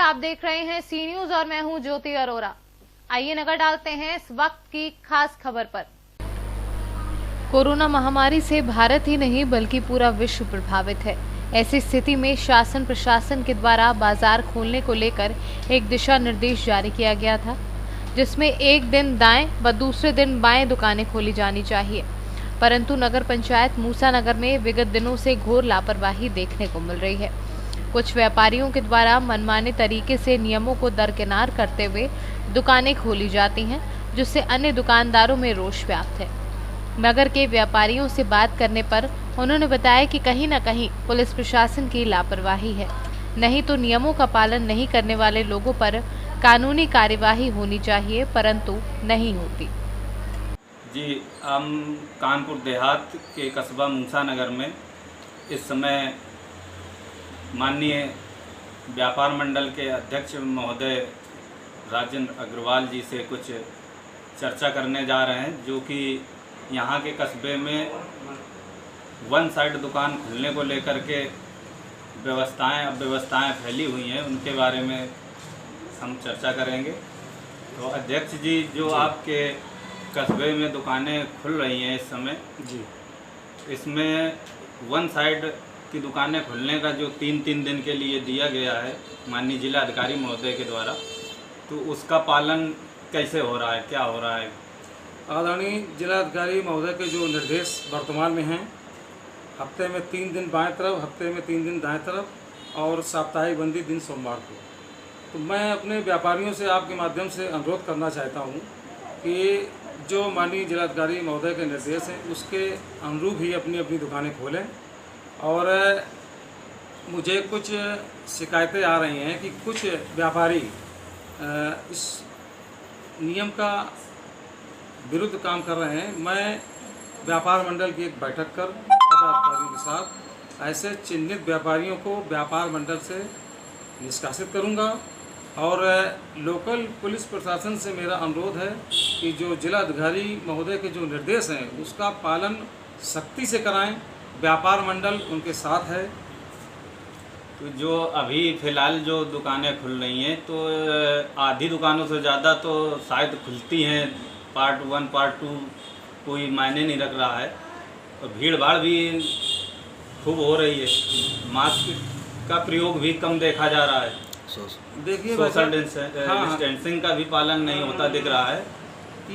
आप देख रहे हैं सी न्यूज और मैं हूं ज्योति अरोरा। आइए नजर डालते हैं इस वक्त की खास खबर पर। कोरोना महामारी से भारत ही नहीं बल्कि पूरा विश्व प्रभावित है। ऐसी स्थिति में शासन प्रशासन के द्वारा बाजार खोलने को लेकर एक दिशा निर्देश जारी किया गया था, जिसमें एक दिन दाएं व दूसरे दिन बाएं दुकानें खोली जानी चाहिए। परंतु नगर पंचायत मूसा नगर में विगत दिनों से घोर लापरवाही देखने को मिल रही है। कुछ व्यापारियों के द्वारा मनमाने तरीके से नियमों को दरकिनार करते हुए दुकानें खोली जाती हैं, जिससे अन्य दुकानदारों में रोष व्याप्त है। नगर के व्यापारियों से बात करने पर उन्होंने बताया कि कहीं न कहीं पुलिस प्रशासन की लापरवाही है, नहीं तो नियमों का पालन नहीं करने वाले लोगों पर कानूनी कार्यवाही होनी चाहिए, परंतु नहीं होती। जी, हम कानपुर देहात के कस्बा मूसा नगर में इस समय माननीय व्यापार मंडल के अध्यक्ष महोदय राजेंद्र अग्रवाल जी से कुछ चर्चा करने जा रहे हैं, जो कि यहाँ के कस्बे में वन साइड दुकान खुलने को लेकर के अव्यवस्थाएं फैली हुई हैं, उनके बारे में हम चर्चा करेंगे। तो अध्यक्ष जी, जो आपके कस्बे में दुकानें खुल रही हैं इस समय जी, इसमें वन साइड की दुकानें खुलने का जो तीन दिन के लिए दिया गया है माननीय जिला अधिकारी महोदय के द्वारा, तो उसका पालन कैसे हो रहा है, क्या हो रहा है? आदरणीय जिला अधिकारी महोदय के जो निर्देश वर्तमान में हैं, हफ्ते में 3 दिन बाएं तरफ, हफ्ते में 3 दिन दाएं तरफ और साप्ताहिक बंदी दिन सोमवार को। तो मैं अपने व्यापारियों से आपके माध्यम से अनुरोध करना चाहता हूं कि जो माननीय जिलाधिकारी महोदय के निर्देश हैं उसके अनुरूप ही अपनी अपनी दुकानें खोलें। और मुझे कुछ शिकायतें आ रही हैं कि कुछ व्यापारी इस नियम का विरुद्ध काम कर रहे हैं। मैं व्यापार मंडल की एक बैठक कर पदाधिकारियों के साथ ऐसे चिन्हित व्यापारियों को व्यापार मंडल से निष्कासित करूंगा। और लोकल पुलिस प्रशासन से मेरा अनुरोध है कि जो जिला अधिकारी महोदय के जो निर्देश हैं उसका पालन सख्ती से कराएं। व्यापार मंडल उनके साथ है। तो जो अभी फ़िलहाल जो दुकानें खुल रही हैं, तो आधी दुकानों से ज़्यादा तो शायद खुलती हैं, पार्ट 1 पार्ट 2 कोई मायने नहीं रख रहा है, और भीड़ भाड़ भी खूब हो रही है। मास्क का प्रयोग भी कम देखा जा रहा है। देखिए, सोशल डिस्टेंसिंग का भी पालन नहीं होता दिख रहा है।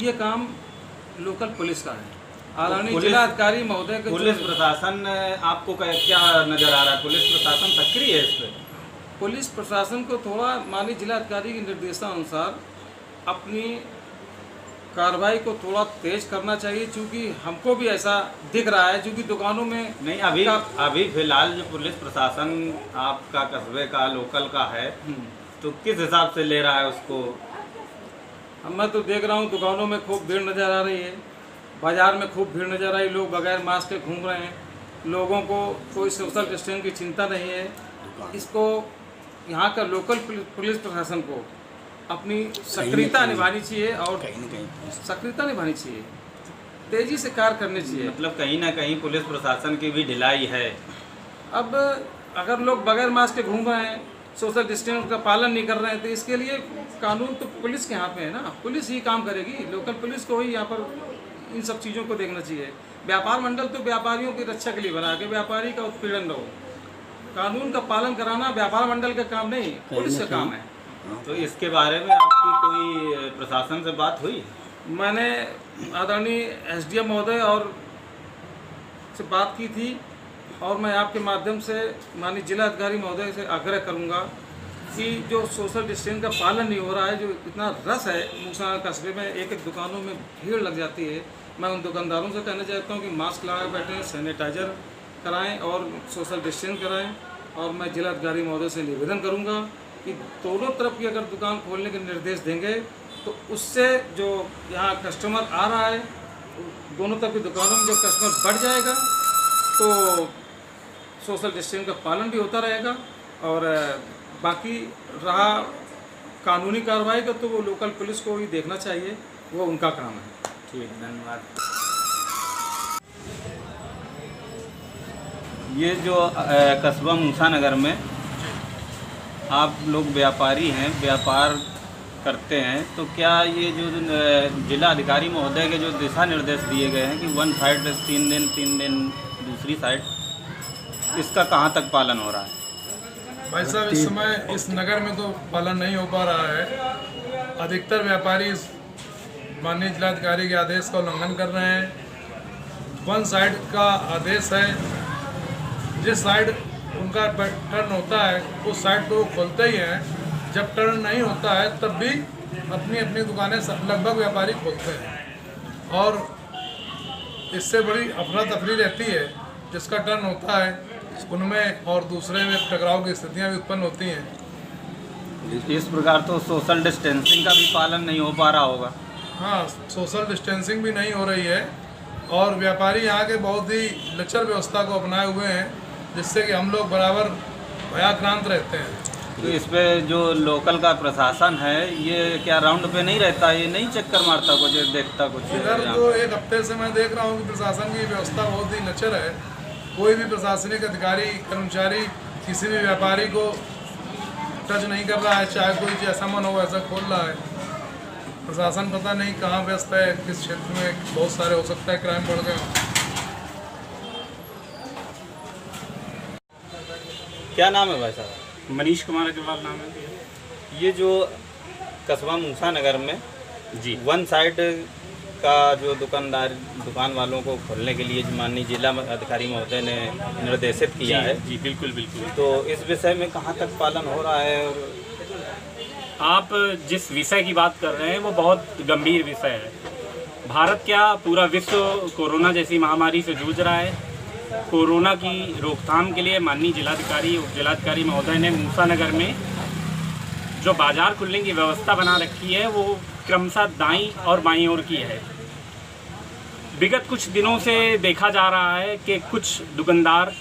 ये काम लोकल पुलिस का है। आदरणीय जिला अधिकारी महोदय के पुलिस प्रशासन आपको क्या नज़र आ रहा है? पुलिस प्रशासन सक्रिय है इस पर? पुलिस प्रशासन को थोड़ा माननीय जिला अधिकारी के निर्देशानुसार अपनी कार्रवाई को थोड़ा तेज करना चाहिए, क्योंकि हमको भी ऐसा दिख रहा है, क्योंकि दुकानों में नहीं अभी फिलहाल जो पुलिस प्रशासन आपका कस्बे का लोकल का है, तो किस हिसाब से ले रहा है उसको? मैं तो देख रहा हूँ दुकानों में खूब भीड़ नज़र आ रही है, बाजार में खूब भीड़ नज़र आई, लोग बगैर मास्क के घूम रहे हैं, लोगों को कोई सोशल डिस्टेंस की चिंता नहीं है। इसको यहाँ का लोकल पुलिस प्रशासन को अपनी सक्रियता निभानी चाहिए और सक्रियता निभानी चाहिए, तेज़ी से कार्य करनी चाहिए। मतलब कहीं ना कहीं पुलिस प्रशासन की भी ढिलाई है। अब अगर लोग बगैर मास्क के घूम रहे हैं, सोशल डिस्टेंस का पालन नहीं कर रहे हैं, तो इसके लिए कानून तो पुलिस के हाथ में है ना, पुलिस ही काम करेगी। लोकल पुलिस को ही यहाँ पर इन सब चीज़ों को देखना चाहिए। व्यापार मंडल तो व्यापारियों की रक्षा के लिए बना के व्यापारी का उत्पीड़न न हो। कानून का पालन कराना व्यापार मंडल का काम नहीं, पुलिस का काम है। तो इसके बारे में आपकी कोई प्रशासन से बात हुई? मैंने आदरणीय SDM महोदय और से बात की थी, और मैं आपके माध्यम से माननीय जिला अधिकारी महोदय से आग्रह करूंगा कि जो सोशल डिस्टेंस का पालन नहीं हो रहा है, जो इतना रस है मूसा कस्बे में, एक दुकानों में भीड़ लग जाती है, मैं उन दुकानदारों से कहना चाहता हूं कि मास्क लगाए बैठें, सैनिटाइजर कराएं और सोशल डिस्टेंस कराएं। और मैं जिला अधिकारी महोदय से निवेदन करूंगा कि दोनों तरफ की अगर दुकान खोलने के निर्देश देंगे तो उससे जो यहाँ कस्टमर आ रहा है, दोनों तरफ की दुकानों में जो कस्टमर बढ़ जाएगा, तो सोशल डिस्टेंस का पालन भी होता रहेगा। और बाकी रहा कानूनी कार्रवाई का, तो वो लोकल पुलिस को ही देखना चाहिए, वो उनका काम है। ठीक, धन्यवाद। ये जो कस्बा मूसा नगर में आप लोग व्यापारी हैं, व्यापार करते हैं, तो क्या ये जो जिला अधिकारी महोदय के जो दिशा निर्देश दिए गए हैं कि वन साइड 3 दिन दूसरी साइड, इसका कहाँ तक पालन हो रहा है? भाई साहब, इस समय इस नगर में तो पालन नहीं हो पा रहा है। अधिकतर व्यापारी इस माननीय जिलाधिकारी के आदेश का उल्लंघन कर रहे हैं। वन साइड का आदेश है, जिस साइड उनका टर्न होता है उस साइड तो वो खोलते ही हैं। जब टर्न नहीं होता है तब भी अपनी अपनी दुकानें लगभग व्यापारी खोलते हैं और इससे बड़ी अफरा तफरी रहती है। जिसका टर्न होता है उनमें और दूसरे में टकराव की स्थितियाँ भी उत्पन्न होती हैं। इस प्रकार तो सोशल डिस्टेंसिंग का भी पालन नहीं हो पा रहा होगा। हाँ, सोशल डिस्टेंसिंग भी नहीं हो रही है और व्यापारी यहाँ के बहुत ही लचर व्यवस्था को अपनाए हुए हैं, जिससे कि हम लोग बराबर भयाक्रांत रहते हैं। तो इस पे जो लोकल का प्रशासन है, ये क्या राउंड पे नहीं रहता, ये नहीं चक्कर मारता, कुछ देखता कुछ? इधर तो एक हफ्ते से मैं देख रहा हूँ कि प्रशासन की व्यवस्था बहुत ही लचर है। कोई भी प्रशासनिक अधिकारी कर्मचारी किसी भी व्यापारी को टच नहीं कर रहा है, चाहे कोई जैसा मन हो वैसा खोल रहा है। प्रशासन पता नहीं कहाँ व्यस्त है, किस क्षेत्र में बहुत सारे हो सकता है क्राइम बढ़ गए। क्या नाम है भाई साहब? मनीष कुमार अग्रवाल नाम है। ये जो कस्बा मूसा नगर में जी, वन साइड का जो दुकान वालों को खोलने के लिए माननीय जिला अधिकारी महोदय ने निर्देशित किया है, जी बिल्कुल बिल्कुल। तो इस विषय में कहाँ तक पालन हो रहा है? और आप जिस विषय की बात कर रहे हैं वो बहुत गंभीर विषय है। भारत क्या पूरा विश्व कोरोना जैसी महामारी से जूझ रहा है। कोरोना की रोकथाम के लिए माननीय जिलाधिकारी उप जिलाधिकारी महोदय ने मूसा नगर में जो बाजार खुलने की व्यवस्था बना रखी है वो क्रमशः दाईं और बाईं ओर की है। विगत कुछ दिनों से देखा जा रहा है कि कुछ दुकानदार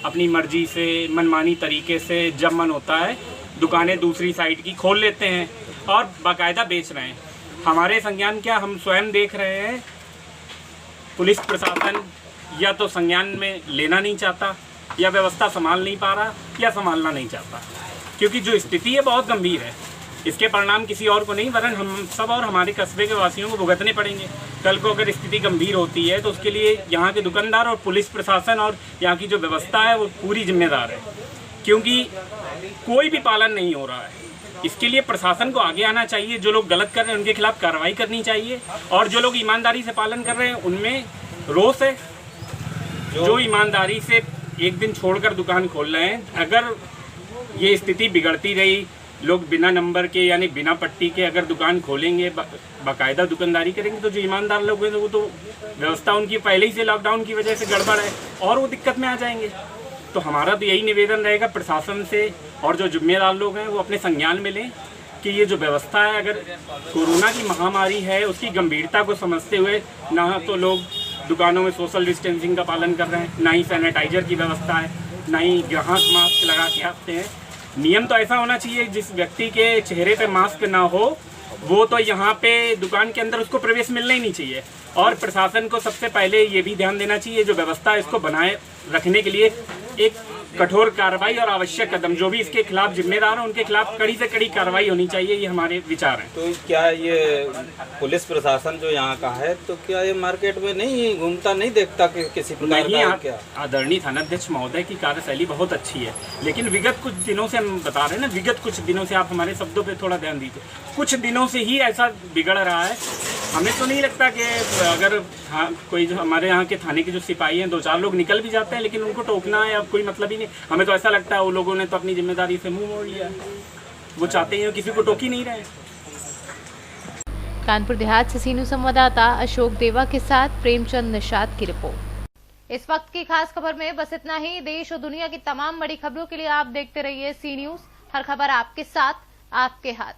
अपनी मर्जी से मनमानी तरीके से जब मन होता है दुकानें दूसरी साइड की खोल लेते हैं और बाकायदा बेच रहे हैं। हमारे संज्ञान क्या, हम स्वयं देख रहे हैं, पुलिस प्रशासन या तो संज्ञान में लेना नहीं चाहता, या व्यवस्था संभाल नहीं पा रहा, या संभालना नहीं चाहता, क्योंकि जो स्थिति है बहुत गंभीर है। इसके परिणाम किसी और को नहीं वरन हम सब और हमारे कस्बे के वासियों को भुगतने पड़ेंगे। कल को अगर स्थिति गंभीर होती है तो उसके लिए यहाँ के दुकानदार और पुलिस प्रशासन और यहाँ की जो व्यवस्था है वो पूरी जिम्मेदार है, क्योंकि कोई भी पालन नहीं हो रहा है। इसके लिए प्रशासन को आगे आना चाहिए। जो लोग गलत कर रहे हैं उनके खिलाफ कार्रवाई करनी चाहिए और जो लोग ईमानदारी से पालन कर रहे हैं उनमें रोष है। जो ईमानदारी से एक दिन छोड़कर दुकान खोल रहे हैं, अगर ये स्थिति बिगड़ती रही, लोग बिना नंबर के यानी बिना पट्टी के अगर दुकान खोलेंगे, बाकायदा दुकानदारी करेंगे, तो जो ईमानदार लोग हैं वो तो व्यवस्था उनकी पहले ही से लॉकडाउन की वजह से गड़बड़ है और वो दिक्कत में आ जाएंगे। तो हमारा तो यही निवेदन रहेगा प्रशासन से और जो जिम्मेदार लोग हैं वो अपने संज्ञान में लें कि ये जो व्यवस्था है, अगर कोरोना की महामारी है उसकी गंभीरता को समझते हुए ना तो लोग दुकानों में सोशल डिस्टेंसिंग का पालन कर रहे हैं, ना ही सैनिटाइजर की व्यवस्था है, ना ही ग्राहक मास्क लगा के आते हैं। नियम तो ऐसा होना चाहिए जिस व्यक्ति के चेहरे पे मास्क ना हो वो तो यहाँ पे दुकान के अंदर उसको प्रवेश मिलना ही नहीं चाहिए। और प्रशासन को सबसे पहले ये भी ध्यान देना चाहिए जो व्यवस्था है इसको बनाए रखने के लिए एक कठोर कार्रवाई और आवश्यक कदम, जो भी इसके खिलाफ जिम्मेदार हैं उनके खिलाफ कड़ी से कड़ी कार्रवाई होनी चाहिए, ये हमारे विचार हैं। तो क्या ये पुलिस प्रशासन जो यहाँ का है तो क्या ये मार्केट में नहीं घूमता, नहीं देखता कि किसी प्रकार नहीं? का क्या? आदरणीय थानाध्यक्ष महोदय की कार्यशैली बहुत अच्छी है, लेकिन विगत कुछ दिनों से हम बता रहे हैं ना, विगत कुछ दिनों से आप हमारे शब्दों पे थोड़ा ध्यान दीजिए। कुछ दिनों से ही ऐसा बिगड़ रहा है। हमें तो नहीं लगता कि अगर कोई जो हमारे यहाँ के थाने के जो सिपाही हैं 2-4 लोग निकल भी जाते हैं, लेकिन उनको टोकना है अब कोई मतलब ही नहीं। हमें तो ऐसा लगता है वो लोगों ने तो अपनी जिम्मेदारी से मुंह मोड़ लिया, वो चाहते हैं किसी को टोक ही नहीं रहे। कानपुर देहात से सीनू संवाददाता अशोक देवा के साथ प्रेमचंद निषाद की रिपोर्ट। इस वक्त की खास खबर में बस इतना ही। देश और दुनिया की तमाम बड़ी खबरों के लिए आप देखते रहिए सी न्यूज़। हर खबर आपके साथ, आपके हाथ।